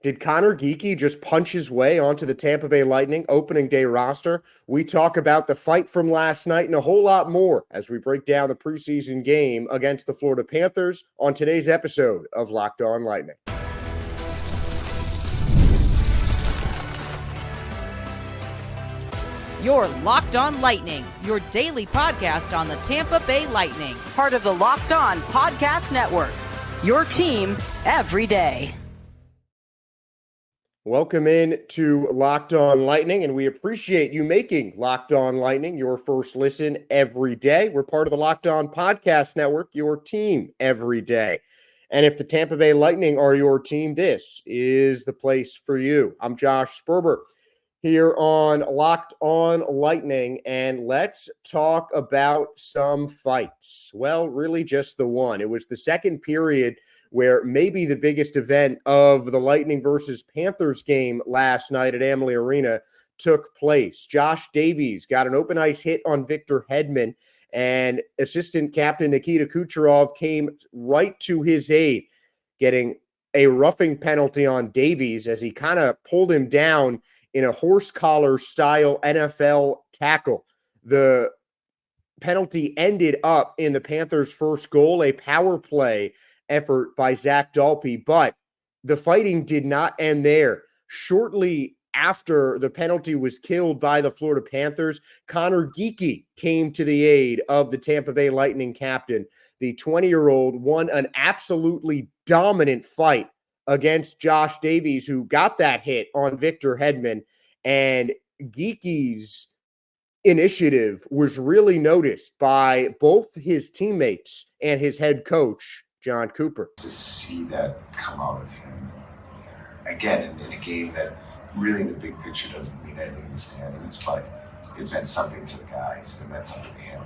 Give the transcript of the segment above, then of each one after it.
Did Conor Geekie just punch his way onto the Tampa Bay Lightning opening day roster? We talk about the fight from last night and a whole lot more as we break down the preseason game against the Florida Panthers on today's episode of Locked On Lightning. You're Locked On Lightning, your daily podcast on the Tampa Bay Lightning, part of the Locked On Podcast Network, your team every day. Welcome in to Locked On Lightning, and we appreciate you making Locked On Lightning your first listen every day. We're part of the Locked On Podcast Network, your team every day. And if the Tampa Bay Lightning are your team, this is the place for you. I'm Josh Sperber here on Locked On Lightning, and let's talk about some fights. Well, really just the one. It was the second period where maybe the biggest event of the Lightning versus Panthers game last night at Amalie Arena took place. Josh Davies got an open ice hit on Victor Hedman, and assistant captain Nikita Kucherov came right to his aid, getting a roughing penalty on Davies as he kind of pulled him down in a horse collar style NFL tackle. The penalty ended up in the Panthers' first goal, a power play effort by Zach Dalpe, but the fighting did not end there. Shortly after the penalty was killed by the Florida Panthers, Conor Geekie came to the aid of the Tampa Bay Lightning captain. The 20-year-old won an absolutely dominant fight against Josh Davies, who got that hit on Victor Hedman, and Geekie's initiative was really noticed by both his teammates and his head coach, John Cooper. To see that come out of him again in a game that really the big picture doesn't mean anything in the standings, but it meant something to the guys, it meant something to him,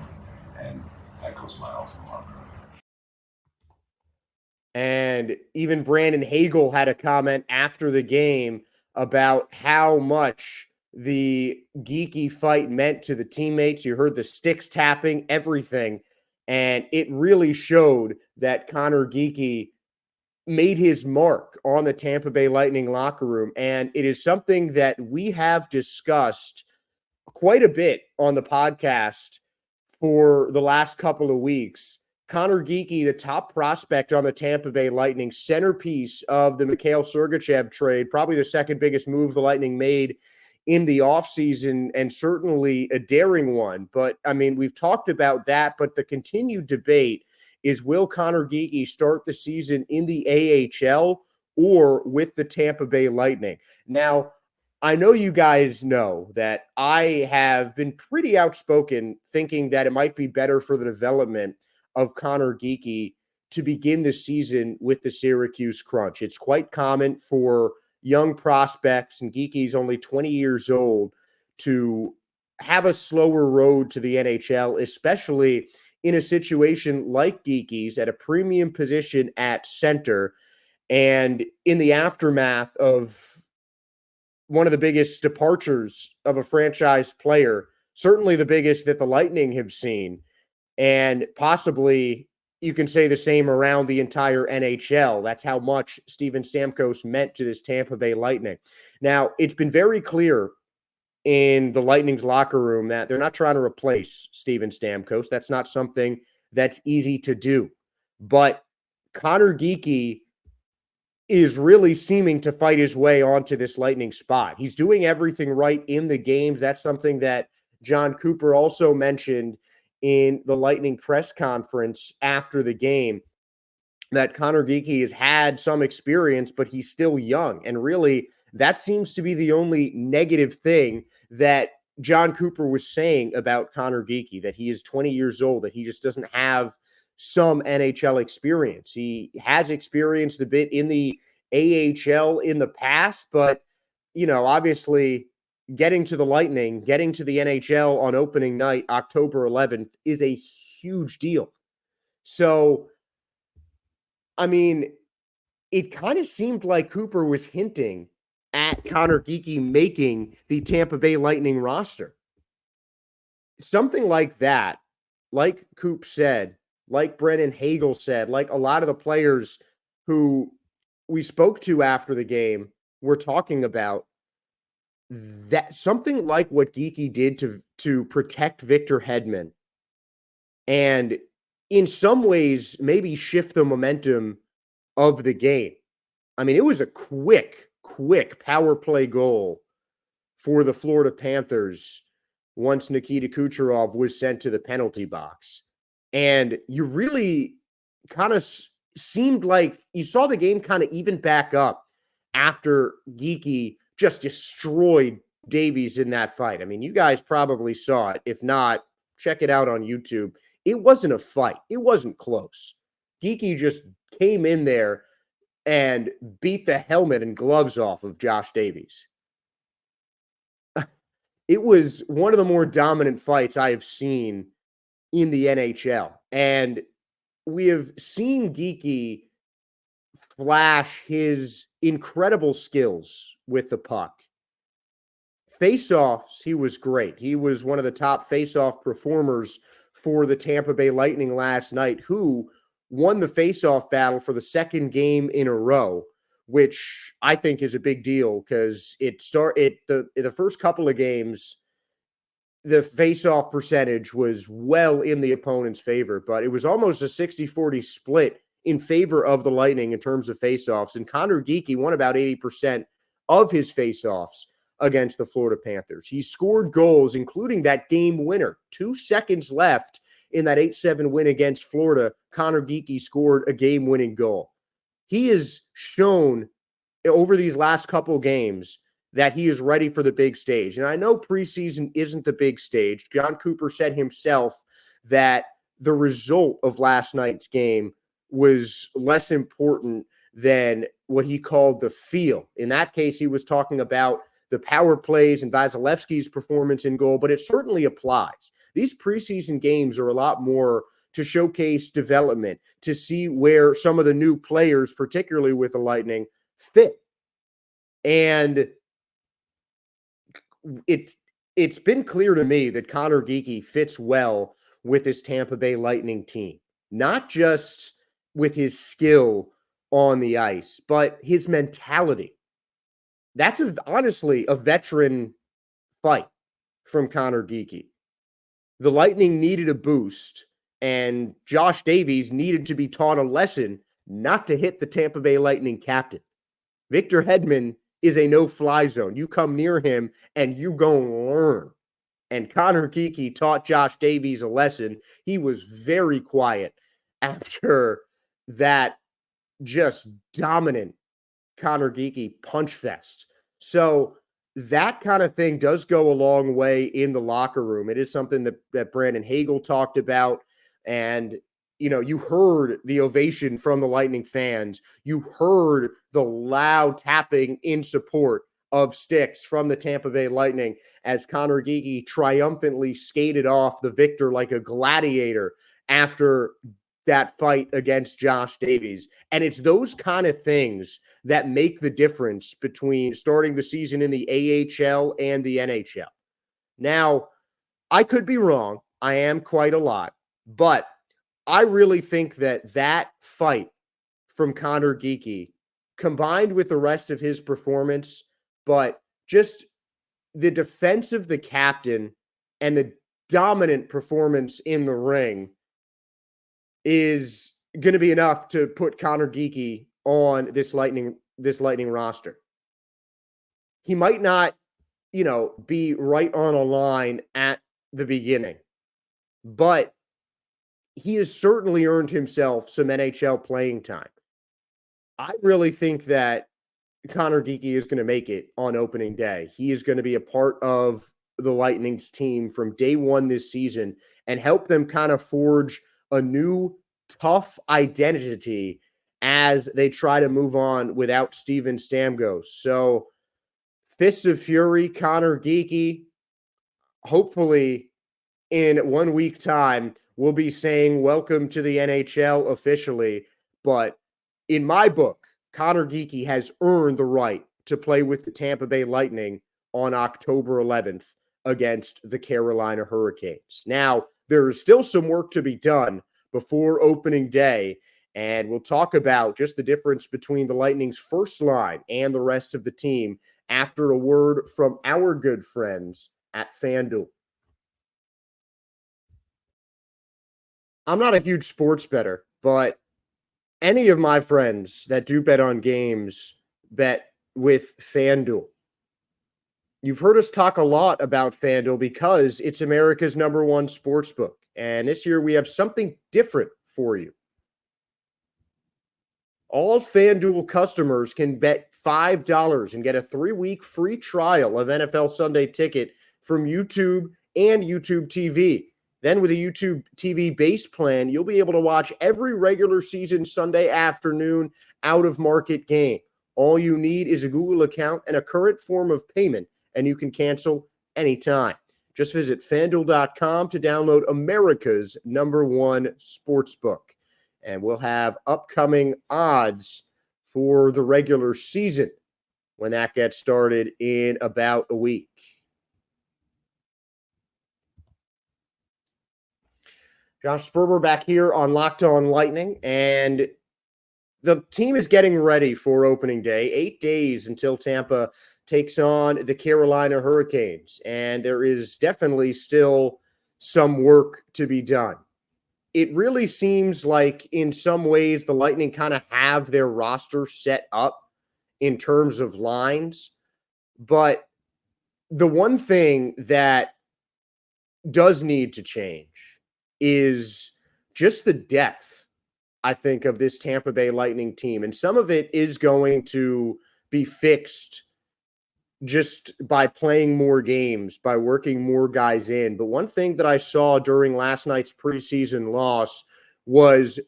and that goes miles in the long run. And even Brandon Hagel had a comment after the game about how much the Geekie fight meant to the teammates. You heard the sticks tapping, everything. And it really showed that Conor Geekie made his mark on the Tampa Bay Lightning locker room. And it is something that we have discussed quite a bit on the podcast for the last couple of weeks. Conor Geekie, the top prospect on the Tampa Bay Lightning, centerpiece of the Mikhail Sergachev trade, probably the second biggest move the Lightning made in the offseason, and certainly a daring one. But, I mean, we've talked about that, but the continued debate is, will Conor Geekie start the season in the AHL or with the Tampa Bay Lightning? Now, I know you guys know that I have been pretty outspoken thinking that it might be better for the development of Conor Geekie to begin the season with the Syracuse Crunch. It's quite common for young prospects, and Geekie's only 20 years old, to have a slower road to the NHL, especially in a situation like Geekie's at a premium position at center and in the aftermath of one of the biggest departures of a franchise player, certainly the biggest that the Lightning have seen. And possibly you can say the same around the entire NHL. That's how much Steven Stamkos meant to this Tampa Bay Lightning. Now, it's been very clear in the Lightning's locker room that they're not trying to replace Steven Stamkos. That's not something that's easy to do. But Conor Geekie is really seeming to fight his way onto this Lightning spot. He's doing everything right in the games. That's something that John Cooper also mentioned in the Lightning press conference after the game, that Conor Geekie has had some experience, but he's still young. And really, that seems to be the only negative thing that John Cooper was saying about Conor Geekie, that he is 20 years old, that he just doesn't have some NHL experience. He has experienced a bit in the AHL in the past, but, you know, obviously getting to the Lightning, getting to the NHL on opening night, October 11th, is a huge deal. So, I mean, it kind of seemed like Cooper was hinting at Conor Geekie making the Tampa Bay Lightning roster. Something like that, like Coop said, like Brennan Hagel said, like a lot of the players who we spoke to after the game, we're talking about that something like what Geekie did to protect Victor Hedman and in some ways maybe shift the momentum of the game. I mean, it was a quick power play goal for the Florida Panthers once Nikita Kucherov was sent to the penalty box. And you really kind of seemed like you saw the game kind of even back up after Geekie just destroyed Davies in that fight. I mean, you guys probably saw it. If not, check it out on YouTube. It wasn't a fight. It wasn't close. Geekie just came in there and beat the helmet and gloves off of Josh Davies. It was one of the more dominant fights I have seen in the NHL. And we have seen Geekie flash his incredible skills with the puck. Face-offs, he was great. He was one of the top face-off performers for the Tampa Bay Lightning last night, who won the face-off battle for the second game in a row, which I think is a big deal because the first couple of games, the face-off percentage was well in the opponent's favor, but it was almost a 60-40 split in favor of the Lightning in terms of face-offs, and Conor Geekie won about 80% of his face-offs against the Florida Panthers. He scored goals, including that game winner. 2 seconds left in that 8-7 win against Florida. Conor Geekie scored a game-winning goal. He has shown over these last couple games that he is ready for the big stage. And I know preseason isn't the big stage. John Cooper said himself that the result of last night's game was less important than what he called the feel. In that case, he was talking about the power plays and Vasilevsky's performance in goal, but it certainly applies. These preseason games are a lot more to showcase development, to see where some of the new players, particularly with the Lightning, fit. And it's been clear to me that Conor Geekie fits well with his Tampa Bay Lightning team, not just with his skill on the ice, but his mentality. That's honestly a veteran fight from Conor Geekie. The Lightning needed a boost, and Josh Davies needed to be taught a lesson not to hit the Tampa Bay Lightning captain. Victor Hedman is a no-fly zone. You come near him, and you gonna learn. And Conor Geekie taught Josh Davies a lesson. He was very quiet after that just dominant Conor Geekie punch fest. So that kind of thing does go a long way in the locker room. It is something that Brandon Hagel talked about. And, you know, you heard the ovation from the Lightning fans. You heard the loud tapping in support of sticks from the Tampa Bay Lightning as Conor Geekie triumphantly skated off the victor like a gladiator after that fight against Josh Davies. And it's those kind of things that make the difference between starting the season in the AHL and the NHL. Now, I could be wrong. I am quite a lot. But I really think that fight from Conor Geekie, combined with the rest of his performance, but just the defense of the captain and the dominant performance in the ring is going to be enough to put Conor Geekie on this Lightning roster. He might not, be right on a line at the beginning, but he has certainly earned himself some NHL playing time. I really think that Conor Geekie is going to make it on opening day. He is going to be a part of the Lightning's team from day one this season and help them kind of forge a new tough identity as they try to move on without Steven Stamkos. So Fists of Fury, Conor Geekie, hopefully in 1 week time, we'll be saying welcome to the NHL officially. But in my book, Conor Geekie has earned the right to play with the Tampa Bay Lightning on October 11th against the Carolina Hurricanes. Now, there is still some work to be done before opening day, And we'll talk about just the difference between the Lightning's first line and the rest of the team after a word from our good friends at FanDuel. I'm not a huge sports bettor, but any of my friends that do bet on games bet with FanDuel. You've heard us talk a lot about FanDuel because it's America's #1 sportsbook. And this year we have something different for you. All FanDuel customers can bet $5 and get a 3-week free trial of NFL Sunday Ticket from YouTube and YouTube TV. Then with a YouTube TV base plan, you'll be able to watch every regular season Sunday afternoon out-of-market game. All you need is a Google account and a current form of payment, and you can cancel anytime. Just visit FanDuel.com to download America's #1 sportsbook. And we'll have upcoming odds for the regular season when that gets started in about a week. Josh Sperber back here on Locked On Lightning, and the team is getting ready for opening day. 8 days until Tampa takes on the Carolina Hurricanes, and there is definitely still some work to be done. It really seems like in some ways the Lightning kind of have their roster set up in terms of lines, but the one thing that does need to change is just the depth, I think, of this Tampa Bay Lightning team. And some of it is going to be fixed just by playing more games, by working more guys in. But one thing that I saw during last night's preseason loss was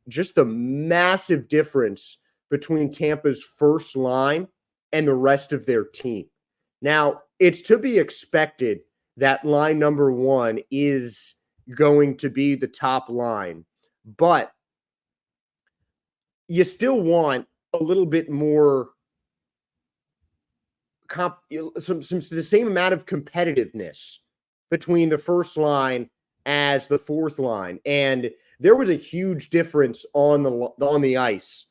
just the massive difference between Tampa's first line and the rest of their team. Now, it's to be expected that line number 1 is going to be the top line, but you still want a little bit more the same amount of competitiveness between the first line as the fourth line. And there was a huge difference on the ice,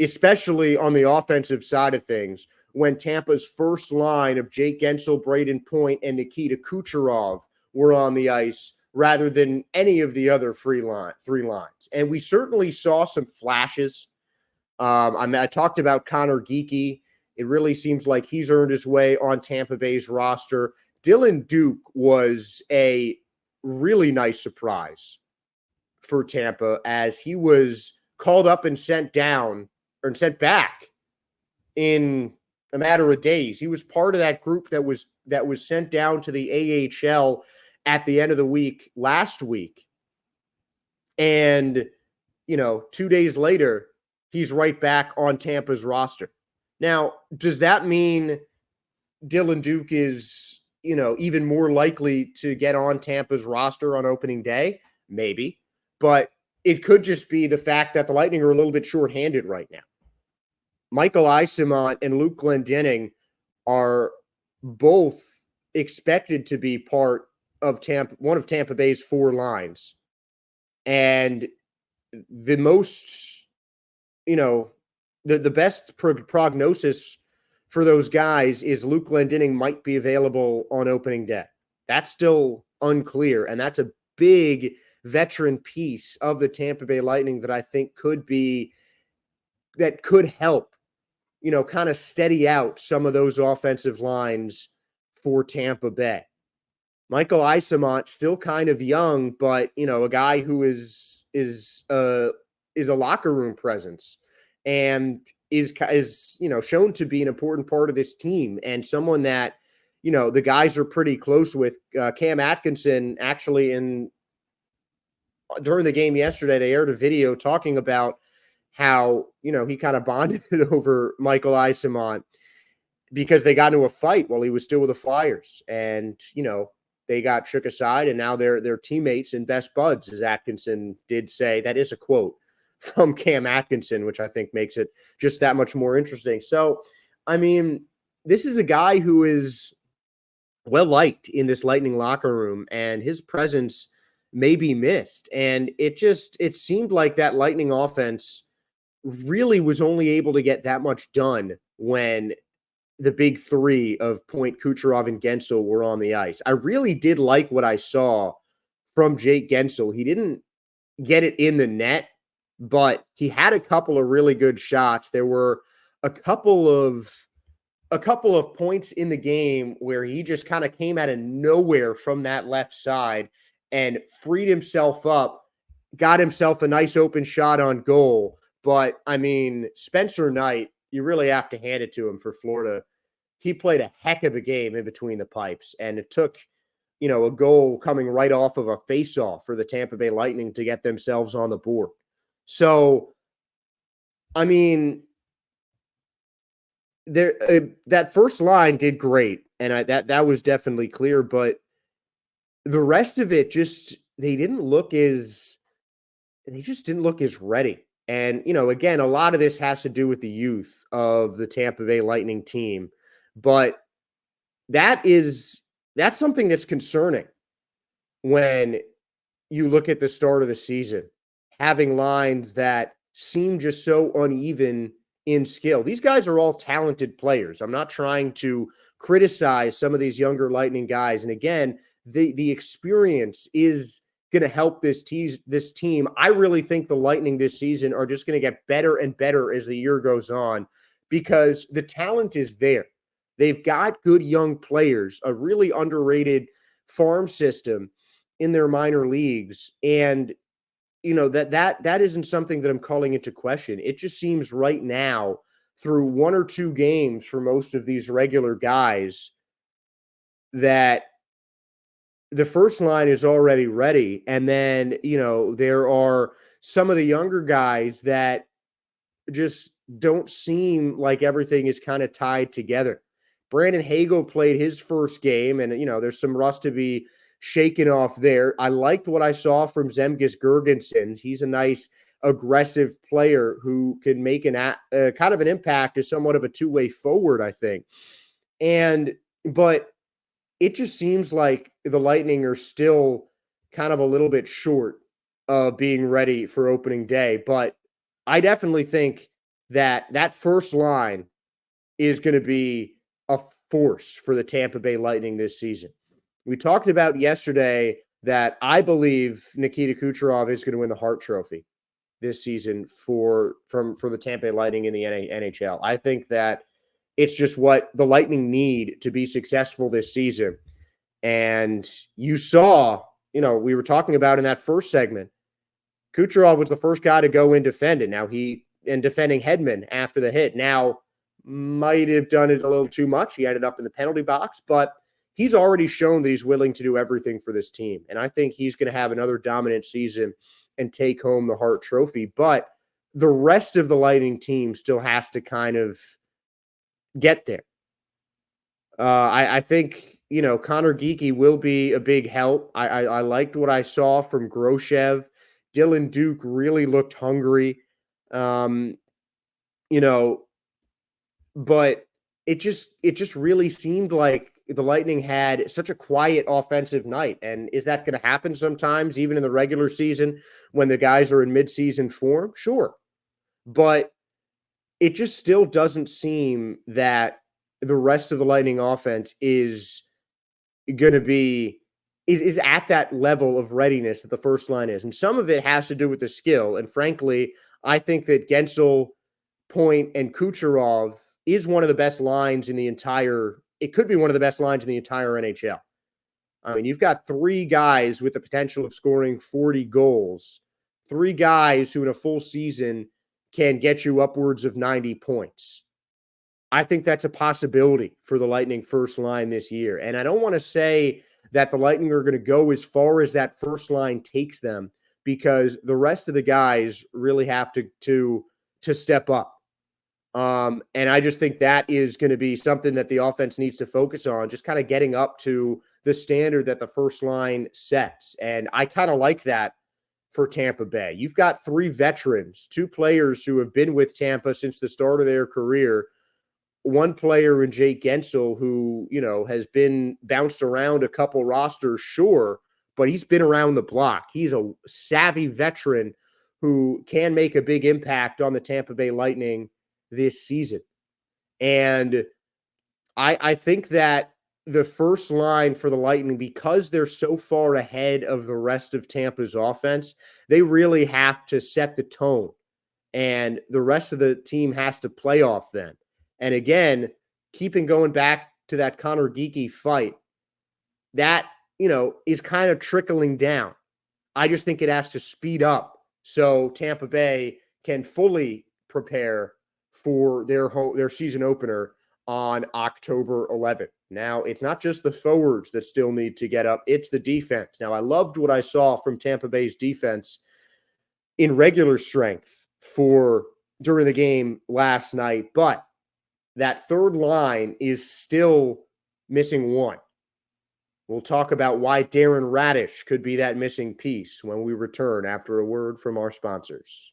especially on the offensive side of things, when Tampa's first line of Jake Gensel, Braden Point, and Nikita Kucherov were on the ice rather than any of the other three lines. And we certainly saw some flashes. I talked about Conor Geekie. It really seems like he's earned his way on Tampa Bay's roster. Dylan Duke was a really nice surprise for Tampa as he was called up and sent back in a matter of days. He was part of that group that was sent down to the AHL at the end of the week last week. And, 2 days later, he's right back on Tampa's roster. Now, does that mean Dylan Duke is, even more likely to get on Tampa's roster on opening day? Maybe. But it could just be the fact that the Lightning are a little bit shorthanded right now. Michael Eyssimont and Luke Glendening are both expected to be part of one of Tampa Bay's 4 lines. And the most, the best prognosis for those guys is Luke Glendening might be available on opening day. That's still unclear, and that's a big veteran piece of the Tampa Bay Lightning that I think could help, kind of steady out some of those offensive lines for Tampa Bay. Michael Eyssimont, still kind of young, but, a guy who is a locker room presence and is shown to be an important part of this team and someone that, the guys are pretty close with. Cam Atkinson actually during the game yesterday, they aired a video talking about how, he kind of bonded over Michael Eyssimont because they got into a fight while he was still with the Flyers. And, they got shook aside and now they're teammates and best buds, as Atkinson did say. That is a quote from Cam Atkinson, which I think makes it just that much more interesting. So, this is a guy who is well-liked in this Lightning locker room, and his presence may be missed. And it seemed like that Lightning offense really was only able to get that much done when the big three of Point, Kucherov, and Gensel were on the ice. I really did like what I saw from Jake Gensel. He didn't get it in the net, but he had a couple of really good shots. There were a couple of points in the game where he just kind of came out of nowhere from that left side and freed himself up, got himself a nice open shot on goal. But I mean, Spencer Knight, you really have to hand it to him for Florida. He played a heck of a game in between the pipes, and it took, a goal coming right off of a faceoff for the Tampa Bay Lightning to get themselves on the board. So, I mean, that first line did great, and that was definitely clear. But the rest of it, they just didn't look as ready. And again, a lot of this has to do with the youth of the Tampa Bay Lightning team, but that's something that's concerning when you look at the start of the season, having lines that seem just so uneven in skill. These guys are all talented players. I'm not trying to criticize some of these younger Lightning guys. And again, the experience is going to help this team. I really think the Lightning this season are just going to get better and better as the year goes on because the talent is there. They've got good young players, a really underrated farm system in their minor leagues. And that isn't something that I'm calling into question. It just seems right now, through one or two games for most of these regular guys, that the first line is already ready. And then, there are some of the younger guys that just don't seem like everything is kind of tied together. Brandon Hagel played his first game, and, there's some rust to be shaken off there. I liked what I saw from Zemgus Girgensons. He's a nice, aggressive player who can make kind of an impact as somewhat of a two-way forward, I think. But it just seems like the Lightning are still kind of a little bit short of being ready for opening day. But I definitely think that first line is going to be a force for the Tampa Bay Lightning this season. We talked about yesterday that I believe Nikita Kucherov is going to win the Hart Trophy this season for the Tampa Bay Lightning in the NHL. I think that it's just what the Lightning need to be successful this season. And you saw, we were talking about in that first segment, Kucherov was the first guy to go in defending. Now defending Hedman after the hit. Now, might have done it a little too much. He ended up in the penalty box, but he's already shown that he's willing to do everything for this team. And I think he's going to have another dominant season and take home the Hart Trophy. But the rest of the Lightning team still has to kind of get there. I think, Conor Geekie will be a big help. I liked what I saw from Groshev. Dylan Duke really looked hungry. But it just really seemed like the Lightning had such a quiet offensive night. And is that going to happen sometimes, even in the regular season when the guys are in midseason form? Sure. But it just still doesn't seem that the rest of the Lightning offense is going to be is at that level of readiness that the first line is. And some of it has to do with the skill. And frankly, I think that Gensel, Point, and Kucherov is one of the best lines in the entire – it could be one of the best lines in the entire NHL. I mean, you've got three guys with the potential of scoring 40 goals, three guys who in a full season can get you upwards of 90 points. I think that's a possibility for the Lightning first line this year. And I don't want to say that the Lightning are going to go as far as that first line takes them because the rest of the guys really have to step up. And I just think that is going to be something that the offense needs to focus on, just kind of getting up to the standard that the first line sets. And I kind of like that for Tampa Bay. You've got three veterans, two players who have been with Tampa since the start of their career. One player in Jake Gensel who, has been bounced around a couple rosters, sure, but he's been around the block. He's a savvy veteran who can make a big impact on the Tampa Bay Lightning this season. And I think that the first line for the Lightning, because they're so far ahead of the rest of Tampa's offense, they really have to set the tone. And the rest of the team has to play off them. And again, keeping going back to that Conor Geekie fight, that, is kind of trickling down. I just think it has to speed up so Tampa Bay can fully prepare for their season opener on October 11th. Now, it's not just the forwards that still need to get up, it's the defense. Now, I loved what I saw from Tampa Bay's defense in regular strength during the game last night, but that third line is still missing one. We'll talk about why Darren Raddysh could be that missing piece when we return after a word from our sponsors.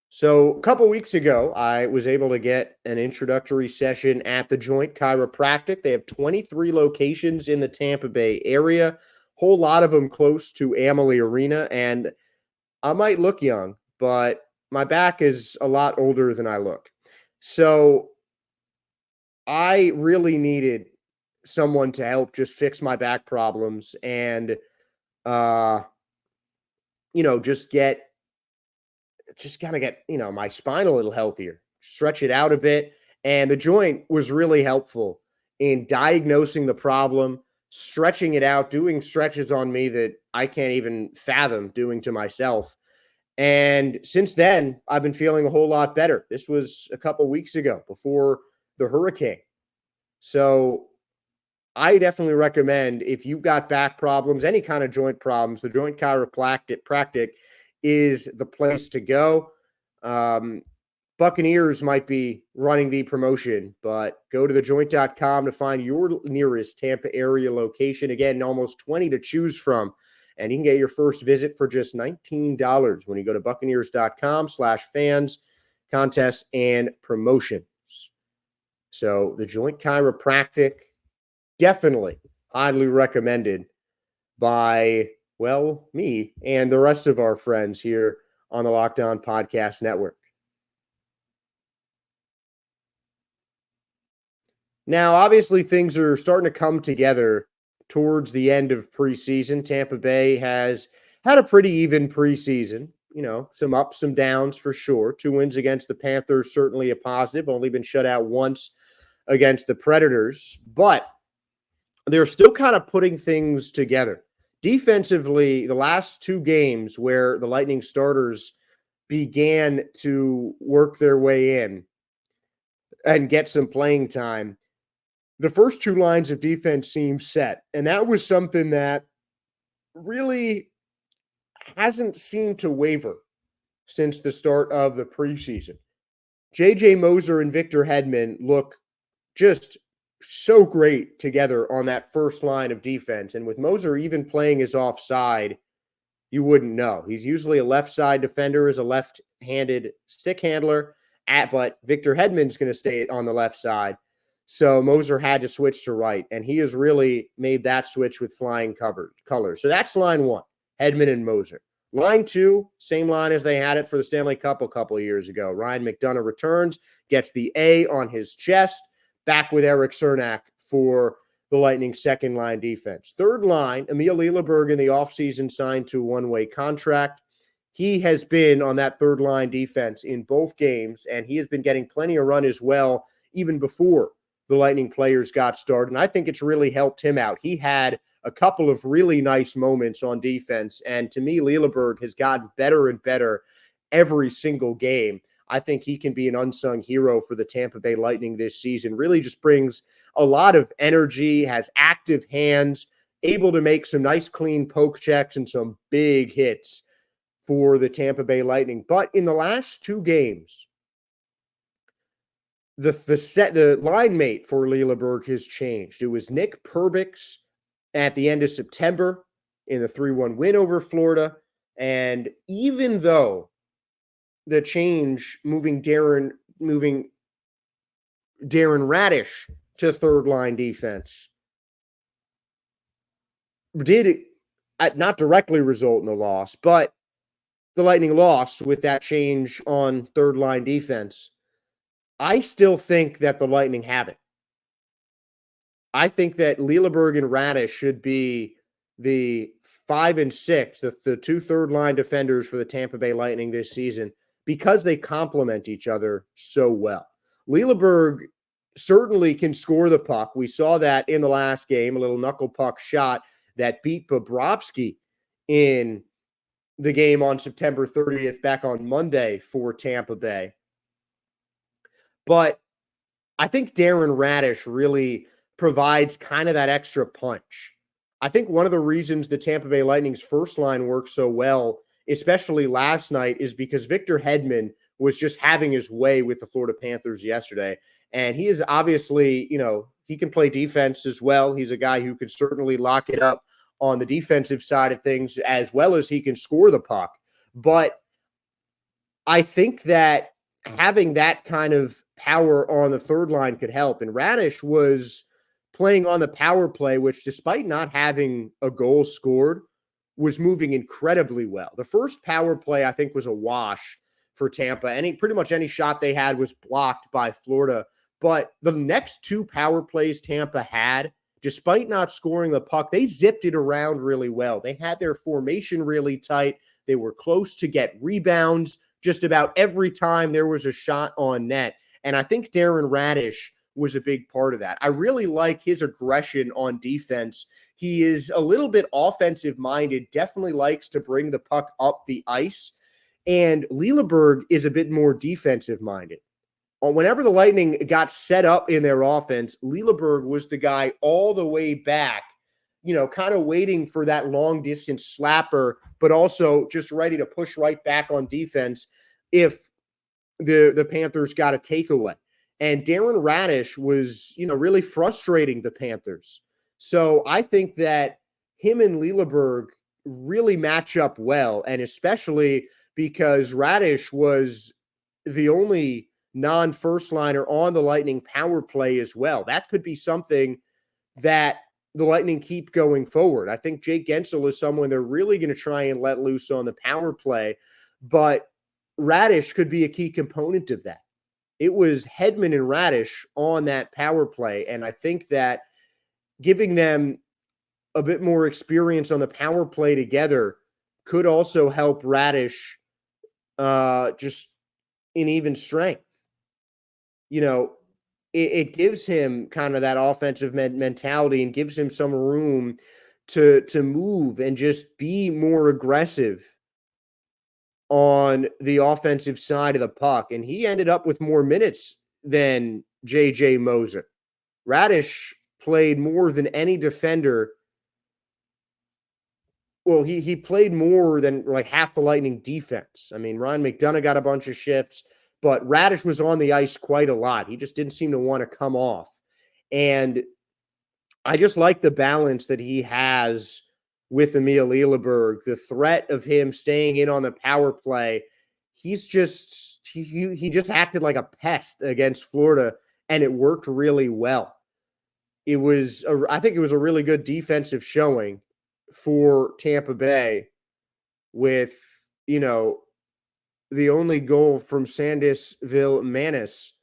So a couple weeks ago, I was able to get an introductory session at the Joint Chiropractic. They have 23 locations in the Tampa Bay area, whole lot of them close to Amalie Arena. And I might look young, but my back is a lot older than I look. So I really needed someone to help just fix my back problems and, just kind of get, my spine a little healthier, stretch it out a bit. And the Joint was really helpful in diagnosing the problem, stretching it out, doing stretches on me that I can't even fathom doing to myself. And since then, I've been feeling a whole lot better. This was a couple weeks ago before the hurricane. So I definitely recommend, if you've got back problems, any kind of joint problems, the Joint Chiropractic is the place to go. Buccaneers might be running the promotion, but go to thejoint.com to find your nearest Tampa area location. Again, almost 20 to choose from. And you can get your first visit for just $19 when you go to buccaneers.com/fans, contests, and promotions. So the Joint Chiropractic, definitely highly recommended by, me and the rest of our friends here on the Locked On Podcast Network. Now, obviously, things are starting to come together towards the end of preseason. Tampa Bay has had a pretty even preseason, some ups, some downs for sure. 2 wins against the Panthers, certainly a positive, only been shut out once against the Predators, but they're still kind of putting things together. Defensively, the last 2 games where the Lightning starters began to work their way in and get some playing time, the first 2 lines of defense seemed set. And that was something that really hasn't seemed to waver since the start of the preseason. J.J. Moser and Victor Hedman look just so great together on that first line of defense. And with Moser even playing his offside, you wouldn't know. He's usually a left side defender, as a left-handed stick handler, but Victor Hedman's going to stay on the left side. So Moser had to switch to right, and he has really made that switch with flying colors. So that's line 1, Hedman and Moser. Line 2, same line as they had it for the Stanley Cup a couple of years ago. Ryan McDonough returns, gets the A on his chest, back with Eric Cernak for the Lightning's second line defense. Third line, Emil Lilleberg in the offseason signed to a one-way contract. He has been on that third line defense in both games, and he has been getting plenty of run as well, even before the Lightning players got started. And I think it's really helped him out. He had a couple of really nice moments on defense, and to me, Lilleberg has gotten better and better every single game. I think he can be an unsung hero for the Tampa Bay Lightning this season. Really just brings a lot of energy, has active hands, able to make some nice clean poke checks and some big hits for the Tampa Bay Lightning. But in the last 2 games, the line mate for Lilleberg has changed. It was Nick Perbix at the end of September in the 3-1 win over Florida. And even though the change moving Darren Raddysh to third line defense did not directly result in a loss, but the Lightning lost with that change on third line defense. I still think that the Lightning have it. I think that Lilleberg and Raddysh should be the 5 and 6, the two third line defenders for the Tampa Bay Lightning this season, because they complement each other so well. Lilleberg certainly can score the puck. We saw that in the last game, a little knuckle puck shot that beat Bobrovsky in the game on September 30th back on Monday for Tampa Bay. But I think Darren Raddysh really provides kind of that extra punch. I think one of the reasons the Tampa Bay Lightning's first line worked so well, especially last night, is because Victor Hedman was just having his way with the Florida Panthers yesterday. And he is obviously, he can play defense as well. He's a guy who could certainly lock it up on the defensive side of things, as well as he can score the puck. But I think that having that kind of power on the third line could help. And Raddysh was playing on the power play, which, despite not having a goal scored, was moving incredibly well. The first power play, I think, was a wash for Tampa. Pretty much any shot they had was blocked by Florida. But the next two power plays Tampa had, despite not scoring the puck, they zipped it around really well. They had their formation really tight. They were close to get rebounds just about every time there was a shot on net. And I think Darren Raddysh was a big part of that. I really like his aggression on defense. He is a little bit offensive minded, definitely likes to bring the puck up the ice. And Lilleberg is a bit more defensive minded. Whenever the Lightning got set up in their offense, Lilleberg was the guy all the way back, kind of waiting for that long distance slapper, but also just ready to push right back on defense if the Panthers got a takeaway. And Darren Raddysh was, really frustrating the Panthers. So I think that him and Lilleberg really match up well, and especially because Raddysh was the only non-first liner on the Lightning power play as well. That could be something that the Lightning keep going forward. I think Jake Gensel is someone they're really going to try and let loose on the power play, but Raddysh could be a key component of that. It was Hedman and Raddysh on that power play, and I think that giving them a bit more experience on the power play together could also help Raddysh just in even strength. It gives him kind of that offensive mentality and gives him some room to move and just be more aggressive on the offensive side of the puck. And he ended up with more minutes than J.J. Moser. Raddysh played more than any defender. Well, he played more than like half the Lightning defense. I mean, Ryan McDonough got a bunch of shifts, but Raddysh was on the ice quite a lot. He just didn't seem to want to come off. And I just like the balance that he has with Emil Lilleberg, the threat of him staying in on the power play. He just acted like a pest against Florida, and it worked really well. I think it was a really good defensive showing for Tampa Bay with, the only goal from Sandisville Manis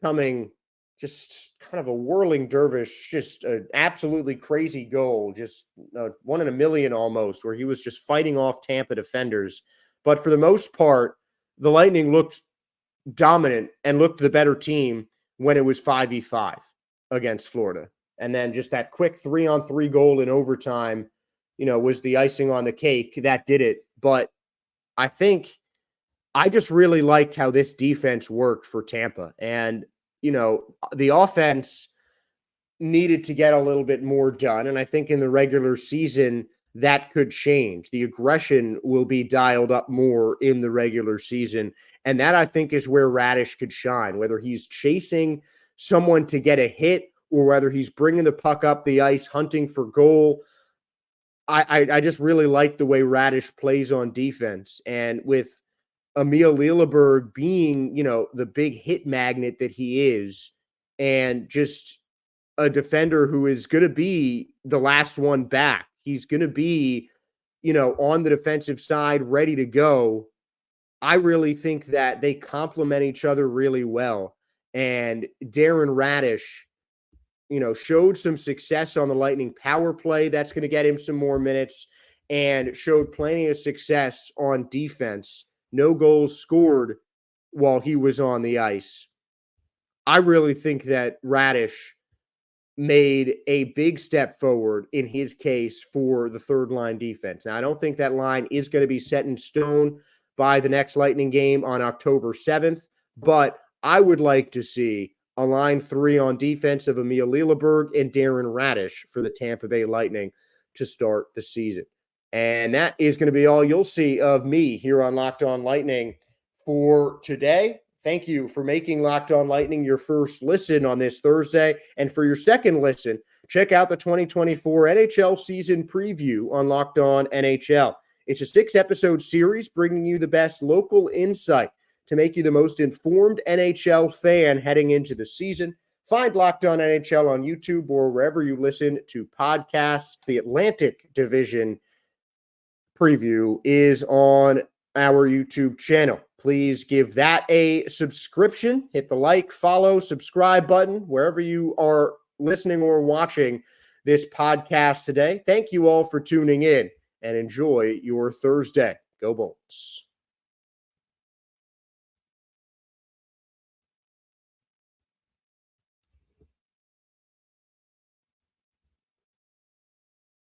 coming just kind of a whirling dervish, just an absolutely crazy goal, just 1 in a million almost, where he was just fighting off Tampa defenders. But for the most part, the Lightning looked dominant and looked the better team when it was 5v5 against Florida. And then just that quick 3-on-3 goal in overtime, was the icing on the cake. That did it. But I think I just really liked how this defense worked for Tampa. And, the offense needed to get a little bit more done. And I think in the regular season, that could change. The aggression will be dialed up more in the regular season. And that, I think, is where Raddysh could shine, whether he's chasing someone to get a hit or whether he's bringing the puck up the ice, hunting for goal. I just really like the way Raddysh plays on defense. And with Emil Lilleberg being, the big hit magnet that he is, and just a defender who is going to be the last one back. He's going to be, on the defensive side, ready to go. I really think that they complement each other really well. And Darren Raddysh, showed some success on the Lightning power play. That's going to get him some more minutes, and showed plenty of success on defense. No goals scored while he was on the ice. I really think that Raddysh made a big step forward in his case for the third line defense. Now, I don't think that line is going to be set in stone by the next Lightning game on October 7th, but I would like to see a line 3 on defense of Emil Lilleberg and Darren Raddysh for the Tampa Bay Lightning to start the season. And that is going to be all you'll see of me here on Locked On Lightning for today. Thank you for making Locked On Lightning your first listen on this Thursday. And for your second listen, check out the 2024 NHL season preview on Locked On NHL. It's a 6-episode series bringing you the best local insight to make you the most informed NHL fan heading into the season. Find Locked On NHL on YouTube or wherever you listen to podcasts. The Atlantic Division preview is on our YouTube channel. Please give that a subscription. Hit the like, follow, subscribe button wherever you are listening or watching this podcast today. Thank you all for tuning in and enjoy your Thursday. Go Bolts.